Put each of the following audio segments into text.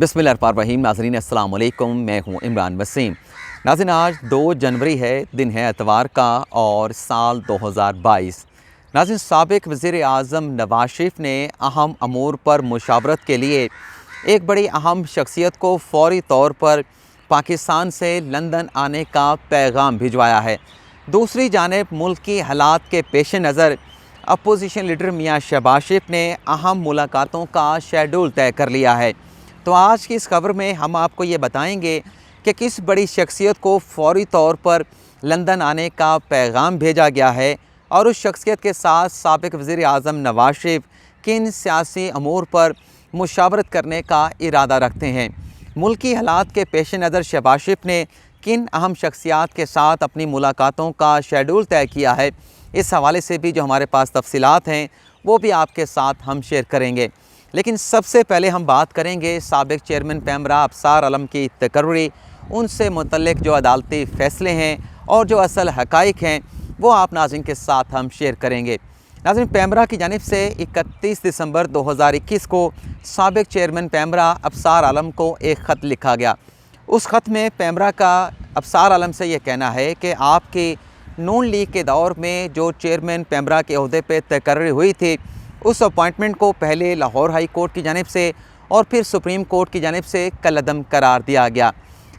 बिस्मिल्लाहिर्रहमानिर्रहीम। नाज़रीन अस्सलाम वालेकुम, मैं हूँ इमरान वसीम। नाज़रीन आज 2 जनवरी है, दिन है एतवार का और साल 2022। नाज़रीन साबिक़ वज़ीर आज़म नवाज शरीफ ने अहम अमूर पर मुशावरत के लिए एक बड़ी अहम शख्सियत को फ़ौरी तौर पर पाकिस्तान से लंदन आने का पैगाम भिजवाया है। दूसरी जानिब मुल्क की हालात के पेश नज़र अपोजिशन लीडर मियाँ शहबाज शरीफ ने अहम मुलाकातों का शेड्यूल तय कर लिया है। तो आज की इस खबर में हम आपको ये बताएंगे कि किस बड़ी शख्सियत को फ़ौरी तौर पर लंदन आने का पैगाम भेजा गया है और उस शख्सियत के साथ साबिक़ वज़ीर आज़म नवाज शरीफ किन सियासी अमूर पर मुशावरत करने का इरादा रखते हैं। मुल्की हालात के पेश नज़र शहबाज शरीफ ने किन अहम शख्सियात के साथ अपनी मुलाकातों का शेड्यूल तय किया है, इस हवाले से भी जो हमारे पास तफसीलात हैं वो भी आपके साथ हम शेयर करेंगे। लेकिन सबसे पहले हम बात करेंगे साबिक़ चेयरमैन पैमरा अफसार आलम की तकर्री, उनसे मुतल्लिक़ जो अदालती फ़ैसले हैं और जो असल हक़ाइक़ हैं वो आप नाज़रीन के साथ हम शेयर करेंगे। नाज़रीन पैमरा की जानिब से 31 दिसंबर 2021 को साबिक़ चेयरमैन पैमरा अफसार आलम को एक ख़त लिखा गया। उस ख़त में पैमरा का अफसार आलम से ये कहना है कि आपकी नून लीग के दौर में जो चेयरमैन पैमरा के ओहदे पर तकर्री हुई थी, उस अपॉइंटमेंट को पहले लाहौर हाई कोर्ट की जानिब से और फिर सुप्रीम कोर्ट की जानिब से कलअदम करार दिया गया।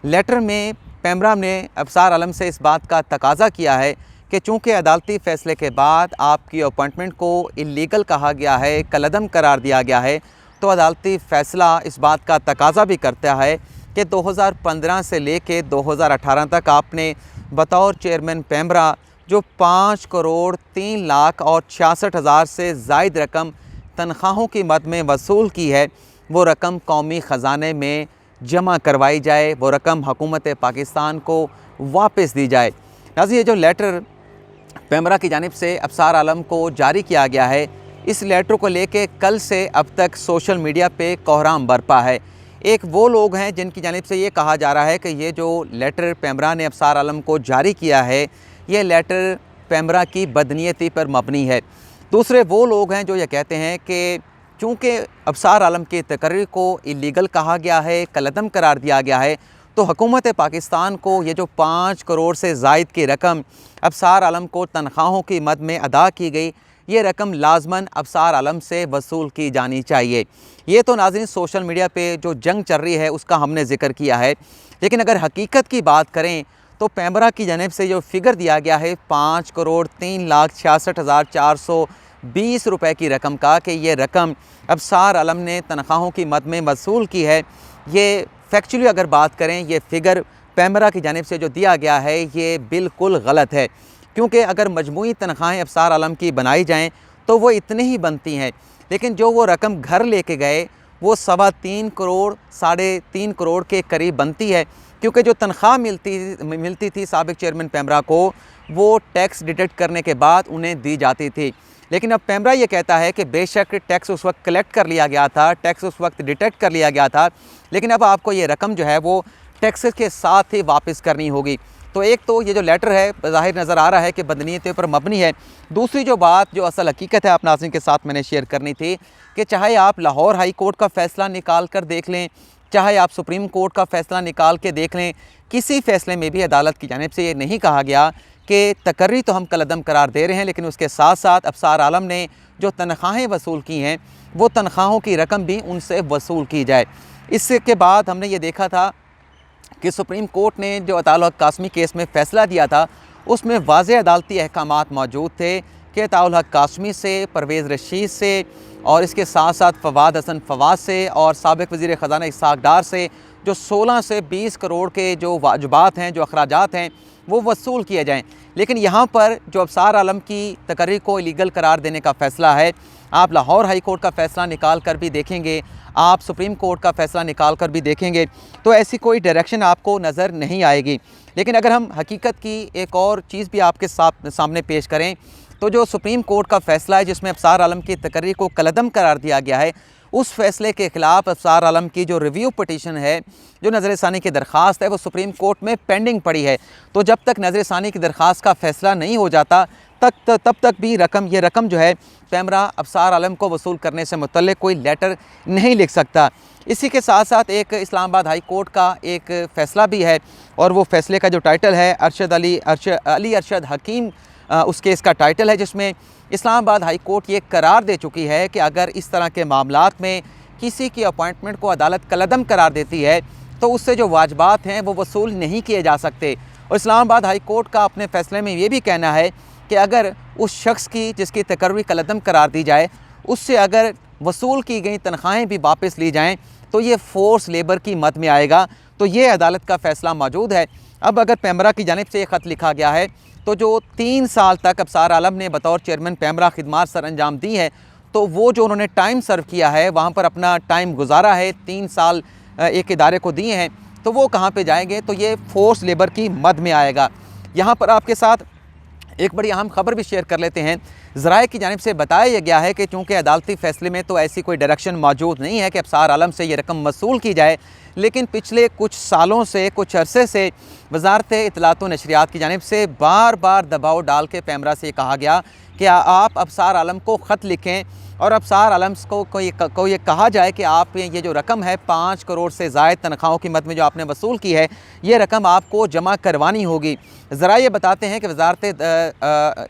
लेटर में पैमरा ने अफसार आलम से इस बात का तकाज़ा किया है कि चूँकि अदालती फ़ैसले के बाद आपकी अपॉइंटमेंट को इल्लीगल कहा गया है, कलअदम करार दिया गया है, तो अदालती फ़ैसला इस बात का तकाज़ा भी करता है कि 2015 से लेकर 2018 तक आपने बतौर चेयरमैन पैमरा जो 5 करोड़ 3 लाख और 66,000 से ज़ायद रकम तनख्वाहों की मद में वसूल की है, वो रकम कौमी ख़जाने में जमा करवाई जाए, वो रकम हुकूमत पाकिस्तान को वापस दी जाए। नाज़रीन ये जो लेटर पैमरा की जानिब से अफसार आलम को जारी किया गया है, इस लेटर को लेके कल से अब तक सोशल मीडिया पे कोहराम बरपा है। एक वो लोग हैं जिनकी जानिब से ये कहा जा रहा है कि ये जो लेटर पैमरा ने अफसार आलम को जारी किया है, ये लेटर पैमरा की बदनीयती पर मबनी है। दूसरे वो लोग हैं जो ये कहते हैं कि चूँकि अफसार आलम की तकर्री को इलीगल कहा गया है, कलअदम करार दिया गया है, तो हुकूमत पाकिस्तान को ये जो 5 करोड़ से ज़ायद की रकम अफसार आलम को तनख्वाहों की मद में अदा की गई, ये रकम लाजमन अफसार आलम से वसूल की जानी चाहिए। ये तो नाज़रीन सोशल मीडिया पे जो जंग चल रही है उसका हमने ज़िक्र किया है, लेकिन अगर हकीकत की बात करें तो पैमरा की जानिब से जो फ़िगर दिया गया है 5 करोड़ 3 लाख 66,420 रुपये की रकम का, कि ये रकम अफसार आलम ने तनख्वाहों की मद में वसूल की है, ये फैक्चुअली अगर बात करें ये फ़िगर पैमरा की जानिब से जो दिया गया है ये बिल्कुल गलत है। क्योंकि अगर मजमूई तनख्वाहें अफसार आलम की बनाई जाएँ तो वो इतनी ही बनती हैं, लेकिन जो वो रकम घर लेके गए वो 3.25 करोड़ 3.5 करोड़ के करीब बनती है। क्योंकि जो तनख्वाह मिलती थी साबिक़ चेयरमैन पैमरा को, वो टैक्स डिडक्ट करने के बाद उन्हें दी जाती थी। लेकिन अब पैमरा ये कहता है कि बेशक टैक्स उस वक्त कलेक्ट कर लिया गया था, टैक्स उस वक्त डिडक्ट कर लिया गया था, लेकिन अब आपको ये रकम जो है वो टैक्स के साथ ही वापस करनी होगी। तो एक तो ये जो लेटर है ज़ाहिर नज़र आ रहा है कि बदनीयती पर मबनी है। दूसरी जो बात जो असल हकीकत है आप नाज़रीन के साथ मैंने शेयर करनी थी कि चाहे आप लाहौर हाई कोर्ट का फ़ैसला निकाल कर देख लें, चाहे आप सुप्रीम कोर्ट का फ़ैसला निकाल के देख लें, किसी फ़ैसले में भी अदालत की जानिब से ये नहीं कहा गया कि तकर्री तो हम कलअदम करार दे रहे हैं, लेकिन उसके साथ साथ अफसार आलम ने जो तनख्वाहें वसूल की हैं वो तनख्वाहों की रकम भी उनसे वसूल की जाए। इसके बाद हमने ये देखा था कि सुप्रीम कोर्ट ने जो अताउल हक कासमी केस में फ़ैसला दिया था उसमें वाज़ेह अदालती अहकामात मौजूद थे कि अताउल हक कासमी से, परवेज़ रशीद से और इसके साथ साथ फवाद हसन फवाद से और साबिक़ वज़ीर ख़ज़ाना इसहाक़ डार से जो 16 से 20 करोड़ के जो वाजिबात हैं, जो अखराजात हैं, वो वसूल किए जाएँ। लेकिन यहाँ पर जो अफसार आलम की तकर्री को इलीगल करार देने का फ़ैसला है, आप लाहौर हाई कोर्ट का फ़ैसला निकाल कर भी देखेंगे, आप सुप्रीम कोर्ट का फ़ैसला निकाल कर भी देखेंगे, तो ऐसी कोई डायरेक्शन आपको नज़र नहीं आएगी। लेकिन अगर हम हकीकत की एक और चीज़ भी आपके सामने पेश करें तो जो सुप्रीम कोर्ट का फ़ैसला है जिसमें अफसार आलम की तकर्री को कलअदम करार दिया गया है, उस फ़ैसले के ख़िलाफ़ अफसार आलम की जो रिव्यू पटिशन है, जो नज़रसानी की दरख्वास्त है, वो सुप्रीम कोर्ट में पेंडिंग पड़ी है। तो जब तक नज़रसानी की दरख्वास्त का फ़ैसला नहीं हो जाता तब तक भी ये रकम जो है पैमरा अफसार आलम को वसूल करने से मुतल्लिक़ कोई लेटर नहीं लिख सकता। इसी के साथ साथ एक इस्लामाबाद हाई कोर्ट का एक फ़ैसला भी है, और वो फ़ैसले का जो टाइटल है अली अरशद हकीम उस केस का टाइटल है, जिसमें इस्लामाबाद हाई कोर्ट ये करार दे चुकी है कि अगर इस तरह के मामलात में किसी की अपॉइंटमेंट को अदालत कलअदम करार देती है तो उससे जो वाजबात हैं वो वसूल नहीं किए जा सकते। और इस्लामाबाद हाई कोर्ट का अपने फ़ैसले में ये भी कहना है कि अगर उस शख्स की जिसकी तकर्री कलअदम करार दी जाए उससे अगर वसूल की गई तनख्वाहें भी वापस ली जाएँ तो ये फ़ोर्स लेबर की मद में आएगा। तो ये अदालत का फ़ैसला मौजूद है। अब अगर पैमरा की जानिब से ये ख़त लिखा गया है तो जो 3 साल तक अफसार आलम ने बतौर चेयरमैन पैमरा खिदमात सर अंजाम दी है, तो वो जो उन्होंने टाइम सर्व किया है, वहाँ पर अपना टाइम गुजारा है, 3 साल एक इदारे को दिए हैं, तो वो कहाँ पे जाएंगे? तो ये फ़ोर्स लेबर की मद में आएगा। यहाँ पर आपके साथ एक बड़ी अहम खबर भी शेयर कर लेते हैं। ज़राए की जानिब से बताया गया है कि चूँकि अदालती फ़ैसले में तो ऐसी कोई डायरेक्शन मौजूद नहीं है कि अफसार आलम से ये रकम वसूल की जाए, लेकिन पिछले कुछ सालों से, कुछ अरसे से वज़ारत इत्तलात व नशरियात की जानिब से बार बार दबाव डाल के पैमरा से कहा गया कि आप अफसार आलम को ख़त लिखें और अफसार आलम को ये कहा जाए कि आप ये जो रकम है 5 करोड़ से ज़ायद तनख्वाहों की मद में जो आपने वसूल की है, ये रकम आपको जमा करवानी होगी। ज़रा ये बताते हैं कि वज़ारत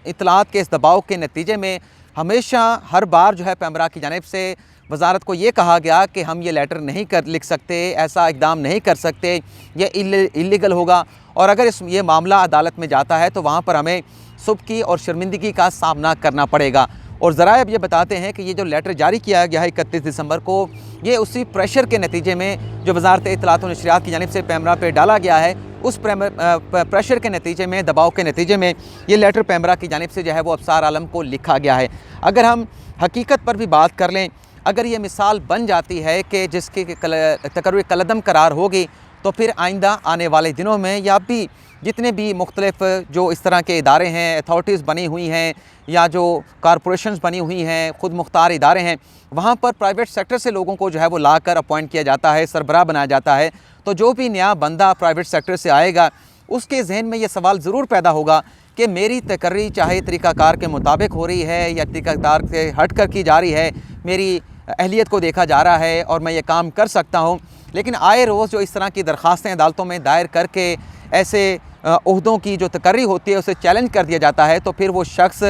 इत्तलात के इस दबाव के नतीजे में हमेशा हर बार जो है पैमरा की जानिब से वज़ारत को ये कहा गया कि हम ये लेटर नहीं लिख सकते, ऐसा इक़दाम नहीं कर सकते, ये इल्लीगल होगा, और अगर ये मामला अदालत में जाता है तो वहाँ पर हमें सुबकी और शर्मिंदगी का सामना करना पड़ेगा। और ज़रा अब ये बताते हैं कि ये जो लेटर जारी किया गया है 31 दिसंबर को, ये उसी प्रेशर के नतीजे में जो वज़ारत इत्तलात व नशरियात की जानिब से पैमरा पे डाला गया है, उस प्रेशर के नतीजे में, दबाव के नतीजे में ये लेटर पैमरा की जानिब से जो है वो अफसार आलम को लिखा गया है। अगर हम हकीकत पर भी बात कर लें, अगर ये मिसाल बन जाती है कि जिसकी तकर्री कलअदम करार होगी, तो फिर आइंदा आने वाले दिनों में या भी जितने भी मुख्तलिफ जो इस तरह के इदारे हैं, अथॉरिटीज़ बनी हुई हैं या जो कॉरपोरेशंस बनी हुई हैं, ख़ुद मुख्तार इदारे हैं, वहाँ पर प्राइवेट सेक्टर से लोगों को जो है वो लाकर अपॉइंट किया जाता है, सरबराह बनाया जाता है। तो जो भी नया बंदा प्राइवेट सेक्टर से आएगा उसके जहन में ये सवाल ज़रूर पैदा होगा कि मेरी तकर्री चाहे तरीक़ाकार के मुताबिक हो रही है या तरीक़ाकार से हट कर की जा रही है, मेरी अहलियत को देखा जा रहा है और मैं ये काम कर सकता हूँ। लेकिन आए रोज़ जो इस तरह की दरख्वास्तें अदालतों में दायर करके ऐसे ओहदों की जो तकर्री होती है उसे चैलेंज कर दिया जाता है, तो फिर वो शख्स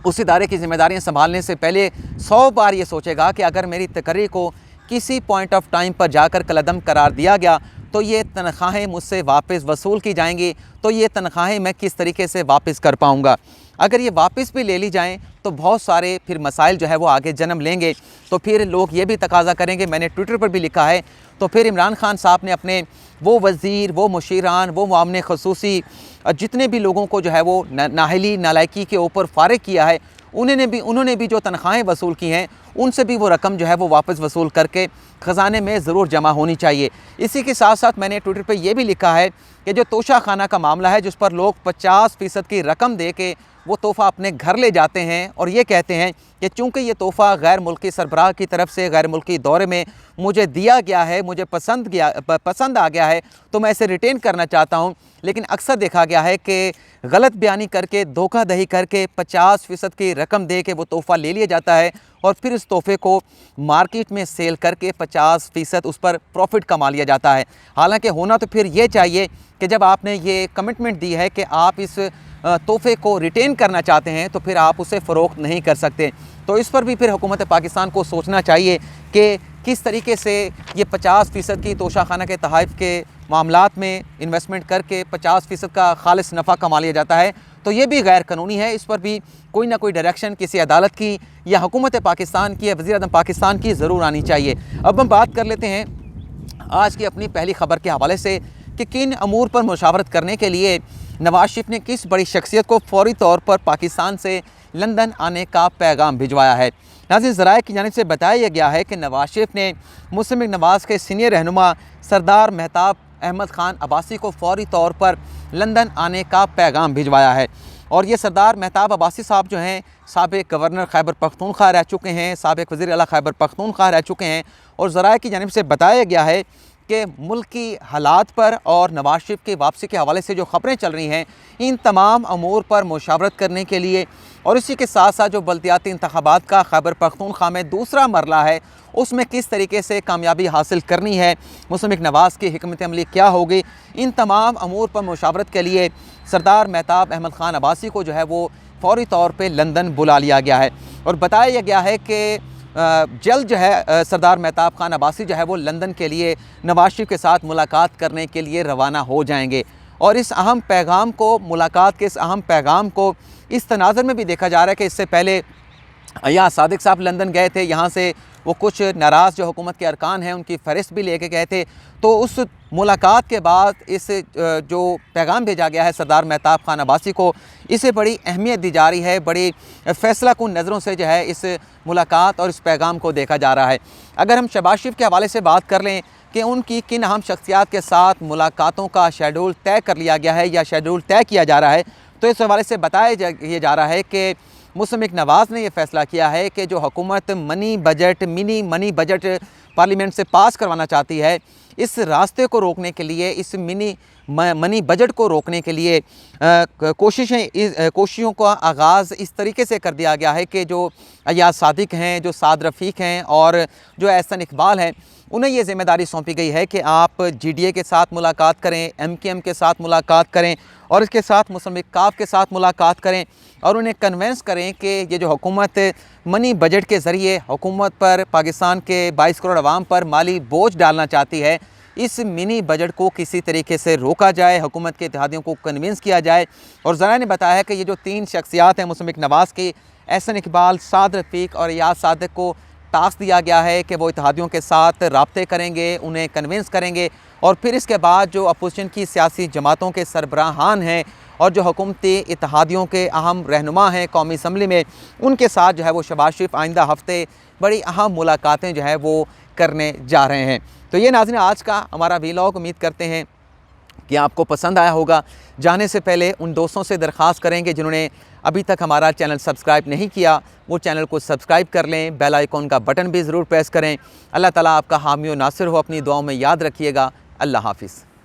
उस इदारे की ज़िम्मेदारियाँ संभालने से पहले 100 बार ये सोचेगा कि अगर मेरी तकर्री को किसी पॉइंट ऑफ टाइम पर जाकर कलअदम करार दिया गया तो ये तनख्वाहें मुझसे वापस वसूल की जाएंगी, तो ये तनख्वाहें मैं किस तरीके से वापस कर पाऊँगा। अगर ये वापस भी ले ली जाएँ तो बहुत सारे फिर मसाइल जो है वो आगे जन्म लेंगे। तो फिर लोग ये भी तकाज़ा करेंगे, मैंने ट्विटर पर भी लिखा है, तो फिर इमरान खान साहब ने अपने वो वज़ीर, वो मुशीरान, वो मामले ख़ुसूसी जितने भी लोगों को जो है वो नाहली नालायकी के ऊपर फ़ारिग किया है, उन्होंने भी जो तनख्वाहें वसूल की हैं उनसे भी वो रकम जो है वो वापस वसूल करके ख़जाने में ज़रूर जमा होनी चाहिए। इसी के साथ साथ मैंने ट्विटर पे ये भी लिखा है कि जो तोशा खाना का मामला है, जिस पर लोग 50% की रकम दे के वो तोहफ़ा अपने घर ले जाते हैं और ये कहते हैं कि चूँकि ये तोहफ़ा गैर मुल्की सरबराह की तरफ से गैर मुल्की दौरे में मुझे दिया गया है, मुझे पसंद आ गया है, तो मैं इसे रिटेन करना चाहता हूँ। लेकिन अक्सर देखा गया है कि गलत बयानी करके, धोखाधड़ी करके 50% की रकम दे के वो तोहफ़ा ले लिया जाता है और फिर इस तोहफ़े को मार्केट में सेल करके 50% उस पर प्रॉफिट कमा लिया जाता है। हालांकि होना तो फिर ये चाहिए कि जब आपने ये कमिटमेंट दी है कि आप इस तोहफ़े को रिटेन करना चाहते हैं तो फिर आप उसे फ़रोख्त नहीं कर सकते। तो इस पर भी फिर हुकूमत पाकिस्तान को सोचना चाहिए कि किस तरीके से ये 50% की तोशा खाना के तहफ़ के मामलात में इन्वेस्टमेंट करके 50% का खालिस नफ़ा कमा लिया जाता है, तो ये भी गैर कानूनी है। इस पर भी कोई ना कोई डायरेक्शन किसी अदालत की या हुकूमत पाकिस्तान की या वज़ीर-ए-आज़म पाकिस्तान की ज़रूर आनी चाहिए। अब हम बात कर लेते हैं आज की अपनी पहली ख़बर के हवाले से कि किन अमूर पर मुशावरत करने के लिए नवाज शरीफ ने किस बड़ी शख्सियत को फ़ौरी तौर पर पाकिस्तान से लंदन आने का पैगाम भिजवाया है। नाज़रीन, ज़राए की जानिब से बताया गया है कि नवाज शरीफ ने मुस्लिम लीग नवाज़ के सीनियर रहनुमा सरदार मेहताब अहमद ख़ान अब्बासी को फ़ौरी तौर पर लंदन आने का पैगाम भिजवाया है। और ये सरदार मेहताब अब्बासी साहब जो हैं साबिक़ गवर्नर खैबर पख्तूनख्वा रह चुके हैं, साबिक़ वज़ीर आला खैबर पख्तूनख्वा रह चुके हैं। और ज़राए की जानिब से बताया गया है कि मुल्की हालात पर और नवाज शरीफ की वापसी के हवाले से जो ख़बरें चल रही हैं, इन तमाम अमूर पर मुशावरत करने के लिए और इसी के साथ साथ जो बल्दियाती इंतखाबात का खैबर पख्तूनख्वा में दूसरा मरला है उसमें किस तरीके से कामयाबी हासिल करनी है, मुस्तफ़ा नवाज़ की हिकमत अमली क्या होगी, इन तमाम अमूर पर मुशावरत के लिए सरदार महताब अहमद ख़ान अब्बासी को जो है वो फ़ौरी तौर पे लंदन बुला लिया गया है। और बताया गया है कि जल्द जो है सरदार महताब ख़ान अब्बासी जो है वो लंदन के लिए नवाज़ शरीफ के साथ मुलाकात करने के लिए रवाना हो जाएंगे। और इस अहम पैगाम को, मुलाकात के इस अहम पैगाम को इस तनाज़ुर में भी देखा जा रहा है कि इससे पहले अय्याज़ सादिक साहब लंदन गए थे, यहाँ से वो कुछ नाराज़ जो हुकूमत के अरकान हैं उनकी फ़हरिस्त भी लेके गए थे। तो उस मुलाकात के बाद इस जो पैगाम भेजा गया है सरदार महताब ख़ान अब्बासी को, इसे बड़ी अहमियत दी जा रही है, बड़ी फ़ैसला कुन नज़रों से जो है इस मुलाकात और इस पैगाम को देखा जा रहा है। अगर हम शहबाज शरीफ के हवाले से बात कर लें कि उनकी किन अहम शख्सियात के साथ मुलाकातों का शेड्यूल तय कर लिया गया है या शेड्यूल तय किया जा रहा है, तो इस हवाले से बताया ये जा रहा है कि मुस्तफ़ा नवाज़ ने यह फ़ैसला किया है कि जो हुकूमत मिनी मनी बजट पार्लियामेंट से पास करवाना चाहती है, इस रास्ते को रोकने के लिए, इस मिनी मनी बजट को रोकने के लिए कोशिशों का आगाज़ इस तरीके से कर दिया गया है कि जो अय्याज़ सादिक हैं, जो साद रफ़ीक हैं और जो एहसन इकबाल हैं, उन्हें ये ज़िम्मेदारी सौंपी गई है कि आप GDA के साथ मुलाकात करें, MKM के साथ मुलाकात करें और इसके साथ मुस्लिम काफ के साथ मुलाकात करें और उन्हें कन्वेंस करें कि ये जो हुकूमत मनी बजट के ज़रिए हुकूमत पर, पाकिस्तान के 22 करोड़ आवाम पर माली बोझ डालना चाहती है, इस मिनी बजट को किसी तरीके से रोका जाए, हुकूमत के इत्तेहादियों को कन्विंस किया जाए। और ज़रा ने बताया है कि ये जो 3 शख्सियात हैं मुस्तफ़ा नवाज़ की, एहसन इकबाल, साद रफ़ीक और अय्याज़ सादिक को टास्क दिया गया है कि वो इत्तेहादियों के साथ राब्ते करेंगे, उन्हें कन्विंस करेंगे और फिर इसके बाद जो अपोजिशन की सियासी जमातों के सरबराहान हैं और जो हुकूमती इत्तेहादियों के अहम रहनुमा हैं कौमी असम्बली में, उनके साथ जो है वो शहबाज शरीफ आइंदा हफ्ते बड़ी अहम मुलाकातें जो है वो करने जा रहे हैं। तो ये नाज़रीन आज का हमारा वीलॉग, उम्मीद करते हैं कि आपको पसंद आया होगा। जाने से पहले उन दोस्तों से दरख्वास्त करेंगे जिन्होंने अभी तक हमारा चैनल सब्सक्राइब नहीं किया, वो चैनल को सब्सक्राइब कर लें, बेल आइकॉन का बटन भी ज़रूर प्रेस करें। अल्लाह ताला आपका हामी और नासिर हो, अपनी दुआओं में याद रखिएगा। अल्लाह हाफ़िज़।